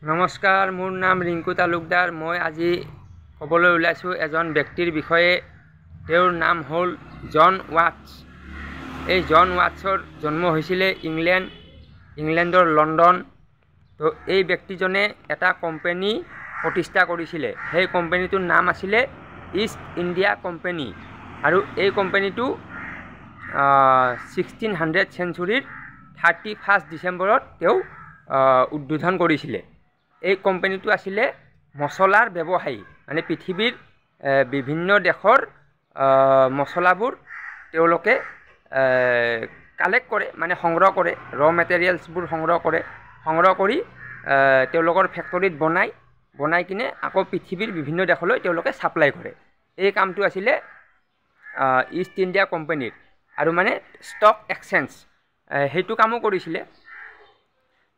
নমস্কাৰ, মোৰ নাম ৰিংকু তালুকদাৰ। মই আজি ক'বলৈ ওলাইছোঁ এজন ব্যক্তিৰ বিষয়ে। তেওঁৰ নাম হ'ল জন ৱাটছ। এই জন ৱাটছৰ জন্ম হৈছিলে ইংলেণ্ডৰ লণ্ডন। তো এই ব্যক্তিজনে এটা কোম্পানী প্ৰতিষ্ঠা কৰিছিলে। সেই কোম্পানীটোৰ নাম আছিলে ইষ্ট ইণ্ডিয়া কোম্পানী। আৰু এই কোম্পানীটো 1600 চেঞ্চুৰীৰ 31 ডিচেম্বৰত তেওঁ উদ্বোধন কৰিছিলে। এই কোম্পানীটো আছিলে মছলাৰ ব্যৱসায়ী, মানে পৃথিৱীৰ বিভিন্ন দেশৰ মছলাবোৰ তেওঁলোকে কালেক্ট কৰে, মানে সংগ্ৰহ কৰে, মেটেৰিয়েলছবোৰ সংগ্ৰহ কৰি তেওঁলোকৰ ফেক্টৰীত বনাই কিনে আকৌ পৃথিৱীৰ বিভিন্ন দেশলৈ তেওঁলোকে ছাপ্লাই কৰে। এই কামটো আছিলে ইষ্ট ইণ্ডিয়া কোম্পানীৰ। আৰু মানে ষ্টক এক্সচেঞ্জ সেইটো কামো কৰিছিলে।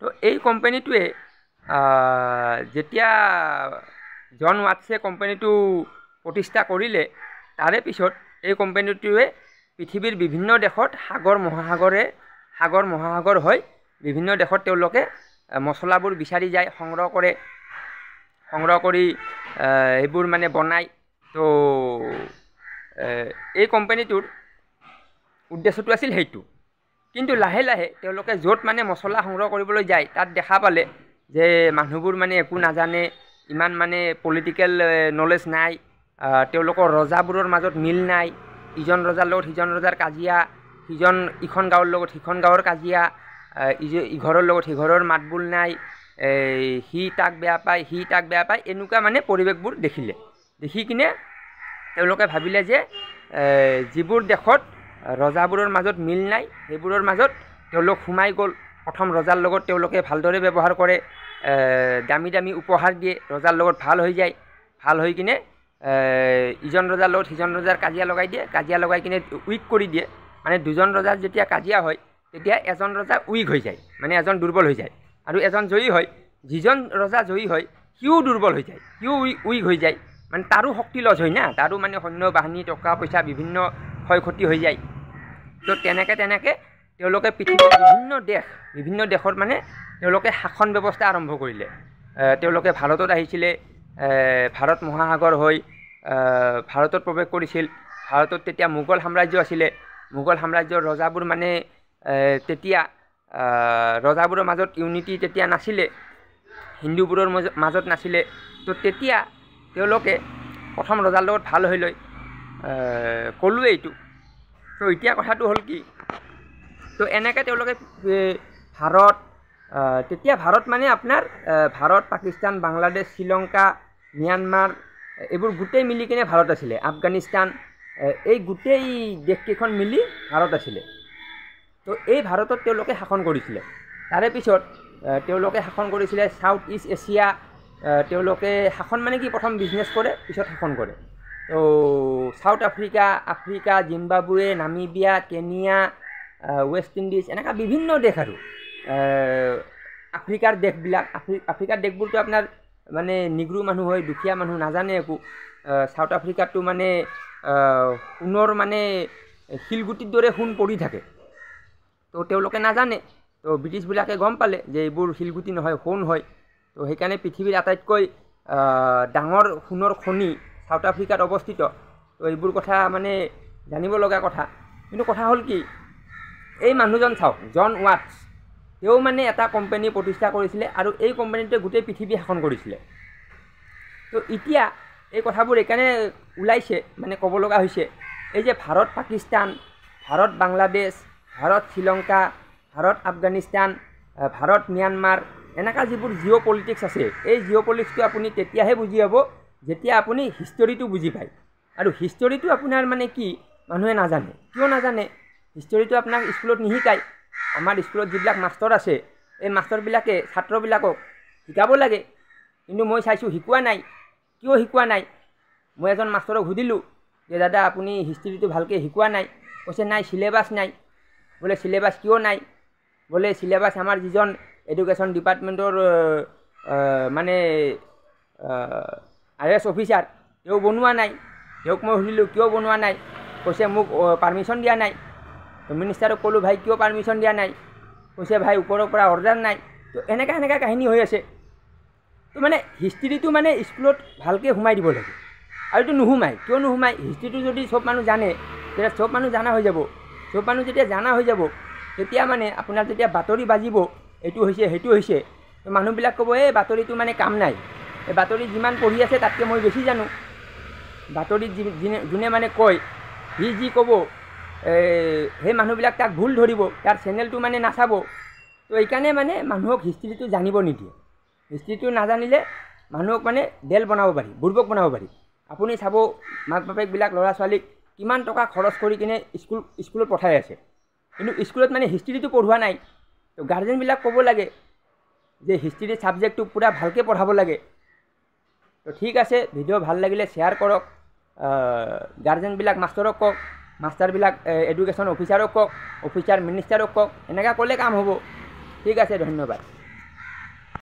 তো এই কোম্পানীটোৱে যেতিয়া জন ৱাটছে কোম্পানীটো প্ৰতিষ্ঠা কৰিলে, তাৰে পিছত এই কোম্পানীটোৱে পৃথিৱীৰ বিভিন্ন দেশত সাগৰ মহাসাগৰ হৈ বিভিন্ন দেশত তেওঁলোকে মছলাবোৰ বিচাৰি যায়, সংগ্ৰহ কৰি এইবোৰ মানে বনায়। তো এই কোম্পানীটোৰ উদ্দেশ্যটো আছিল সেইটো। কিন্তু লাহে লাহে তেওঁলোকে য'ত মানে মছলা সংগ্ৰহ কৰিবলৈ যায়, তাত দেখা পালে যে মানুহবোৰ মানে একো নাজানে, ইমান মানে পলিটিকেল নলেজ নাই, তেওঁলোকৰ ৰজাবোৰৰ মাজত মিল নাই, ইজন ৰজাৰ লগত সিজন ৰজাৰ কাজিয়া, ইখন গাঁৱৰ লগত সিখন গাঁৱৰ কাজিয়া, ইঘৰৰ লগত সিঘৰৰ মাতবোল নাই, সি তাক বেয়া পায়, এনেকুৱা মানে পৰিৱেশবোৰ দেখি কিনে তেওঁলোকে ভাবিলে যে যিবোৰ দেশত ৰজাবোৰৰ মাজত মিল নাই, সেইবোৰৰ মাজত তেওঁলোক সোমাই গ'ল। প্ৰথম ৰজাৰ লগত তেওঁলোকে ভালদৰে ব্যৱহাৰ কৰে, দামী দামী উপহাৰ দিয়ে, ৰজাৰ লগত ভাল হৈ যায়। ভাল হৈ কিনে ইজন ৰজাৰ লগত সিজন ৰজাৰ কাজিয়া লগাই কিনে উইক কৰি দিয়ে। মানে দুজন ৰজাৰ যেতিয়া কাজিয়া হয়, তেতিয়া এজন ৰজা উইক হৈ যায়, মানে এজন দুৰ্বল হৈ যায়। আৰু এজন জয়ী হয়, যিজন ৰজা জয়ী হয় সিও দুৰ্বল হৈ যায়, সিও উইক হৈ যায়। মানে তাৰো শক্তি লছ হয় না, তাৰো মানে সৈন্য বাহিনী, টকা পইচা বিভিন্ন ক্ষয় ক্ষতি হৈ যায়। তো তেনেকৈ তেওঁলোকে পৃথিৱীৰ বিভিন্ন দেশৰ মানে তেওঁলোকে শাসন ব্যৱস্থা আৰম্ভ কৰিলে। তেওঁলোকে ভাৰতত আহিছিলে, ভাৰত মহাসাগৰ হৈ ভাৰতত প্ৰৱেশ কৰিছিল। ভাৰতত তেতিয়া মোগল সাম্ৰাজ্য আছিলে। মোগল সাম্ৰাজ্যৰ ৰজাবোৰ মানে তেতিয়া ৰজাবোৰৰ মাজত ইউনিটি তেতিয়া নাছিলে, হিন্দুবোৰৰ মাজত নাছিলে। তো তেতিয়া তেওঁলোকে প্ৰথম ৰজাৰ লগত ভাল হৈ লৈ ক'লোৱে এইটো। তো এতিয়া কথাটো হ'ল কি, তো এনেকৈ তেওঁলোকে তেতিয়া ভাৰত মানে আপোনাৰ ভাৰত, পাকিস্তান, বাংলাদেশ, শ্ৰীলংকা, ম্যানমাৰ এইবোৰ গোটেই মিলি কিনে ভাৰত আছিলে। আফগানিস্তান, এই গোটেই দেশকেইখন মিলি ভাৰত আছিলে। তো এই ভাৰতত তেওঁলোকে শাসন কৰিছিলে। তাৰে পিছত তেওঁলোকে শাসন কৰিছিলে চাউথ ইষ্ট এছিয়া। তেওঁলোকে শাসন মানে কি, প্ৰথম বিজনেছ কৰে, পিছত শাসন কৰে। তো South Africa, Zimbabwe, Namibia, Kenya, West Indies, এনেকুৱা বিভিন্ন দেশ। আৰু আফ্ৰিকাৰ দেশবোৰতো আপোনাৰ মানে নিগ্ৰো মানুহ হয়, দুখীয়া মানুহ, নাজানে একো। চাউথ আফ্ৰিকাতো মানে সোণৰ মানে শিলগুটিৰ দৰে সোণ পৰি থাকে। তো তেওঁলোকে নাজানে। তো ব্ৰিটিছবিলাকে গম পালে যে এইবোৰ শিলগুটি নহয়, সোণ হয়। তো সেইকাৰণে পৃথিৱীৰ আটাইতকৈ ডাঙৰ সোণৰ খনি চাউথ আফ্ৰিকাত অৱস্থিত। তো এইবোৰ কথা মানে জানিব লগা কথা। কিন্তু কথা হ'ল কি, এই মানুহজন চাওক, জন ৱাটছ, তেওঁ মানে এটা কোম্পানী প্ৰতিষ্ঠা কৰিছিলে আৰু এই কোম্পানীটোৱে গোটেই পৃথিৱী শাসন কৰিছিলে। তো এতিয়া এই কথাবোৰ এইকাৰণে ওলাইছে, মানে ক'ব লগা হৈছে, এই যে ভাৰত পাকিস্তান, ভাৰত বাংলাদেশ, ভাৰত শ্ৰীলংকা, ভাৰত আফগানিস্তান, ভাৰত ম্যানমাৰ, এনেকুৱা যিবোৰ জিঅ' পলিটিক্স আছে, এই জিঅ' পলিটিক্সটো আপুনি তেতিয়াহে বুজি পাব যেতিয়া আপুনি হিষ্টৰীটো বুজি পায়। আৰু হিষ্টৰীটো আপোনাৰ মানে কি, মানুহে নাজানে। কিয় নাজানে? হিষ্টৰীটো আপোনাক স্কুলত নিশিকায়। আমাৰ স্কুলত যিবিলাক মাষ্টৰ আছে, এই মাষ্টৰবিলাকে ছাত্ৰবিলাকক শিকাব লাগে, কিন্তু মই চাইছোঁ শিকোৱা নাই। কিয় শিকোৱা নাই? মই এজন মাষ্টৰক সুধিলোঁ যে দাদা আপুনি হিষ্টৰীটো ভালকৈ শিকোৱা নাই। কৈছে নাই, চিলেবাছ নাই। বোলে চিলেবাছ কিয় নাই? বোলে চিলেবাছ আমাৰ যিজন এডুকেশ্যন ডিপাৰ্টমেণ্টৰ মানে IAS অফিচাৰ, তেওঁ বনোৱা নাই। তেওঁক মই সুধিলোঁ কিয় বনোৱা নাই? কৈছে মোক পাৰ্মিশ্যন দিয়া নাই। তো মিনিষ্টাৰক ক'লোঁ ভাই কিয় পাৰ্মিশ্যন দিয়া নাই? কৈছে ভাই ওপৰৰ পৰা অৰ্ডাৰ নাই। তো এনেকুৱা কাহিনী হৈ আছে। তো মানে হিষ্ট্ৰীটো মানে স্কুলত ভালকৈ সোমাই দিব লাগে আৰু এইটো নোসোমায় কিয় নোসোমায় হিষ্ট্ৰীটো যদি চব মানুহ জানে তেতিয়া চব মানুহ জানা হৈ যাব চব মানুহ যেতিয়া জানা হৈ যাব তেতিয়া মানে আপোনাৰ যেতিয়া বাতৰি বাজিব এইটো হৈছে সেইটো হৈছে তো মানুহবিলাক ক'ব এই বাতৰিটো মানে কাম নাই এই বাতৰিত যিমান পঢ়ি আছে তাতকৈ মই বেছি জানো বাতৰিত যোনে মানে কয় সি যি ক'ব সেই মানুহবিলাক তাক ভুল ধৰিব তাৰ চেনেলটো মানে নাচাব তো এইকাৰণে মানে মানুহক হিষ্ট্ৰীটো জানিব নিদিয়ে হিষ্ট্ৰীটো নাজানিলে মানুহক মানে ডেল বনাব পাৰি বুৰ্বক বনাব পাৰি আপুনি চাব মাক বাপেকবিলাক ল'ৰা ছোৱালীক কিমান টকা খৰচ কৰি কিনে স্কুলত পঠাই আছে কিন্তু স্কুলত মানে হিষ্ট্ৰীটো পঢ়োৱা নাই তো গাৰ্জেনবিলাক ক'ব লাগে যে হিষ্ট্ৰী ছাবজেক্টটো পূৰা ভালকৈ পঢ়াব লাগে তো ঠিক আছে ভিডিঅ' ভাল লাগিলে শ্বেয়াৰ কৰক গাৰ্জেনবিলাক মাষ্টৰক কওক মাষ্টাৰবিলাক এডুকেশ্যন অফিচাৰক কওক অফিচাৰ মিনিষ্টাৰক কওক এনেকৈ ক'লে কাম হ'ব ঠিক আছে ধন্যবাদ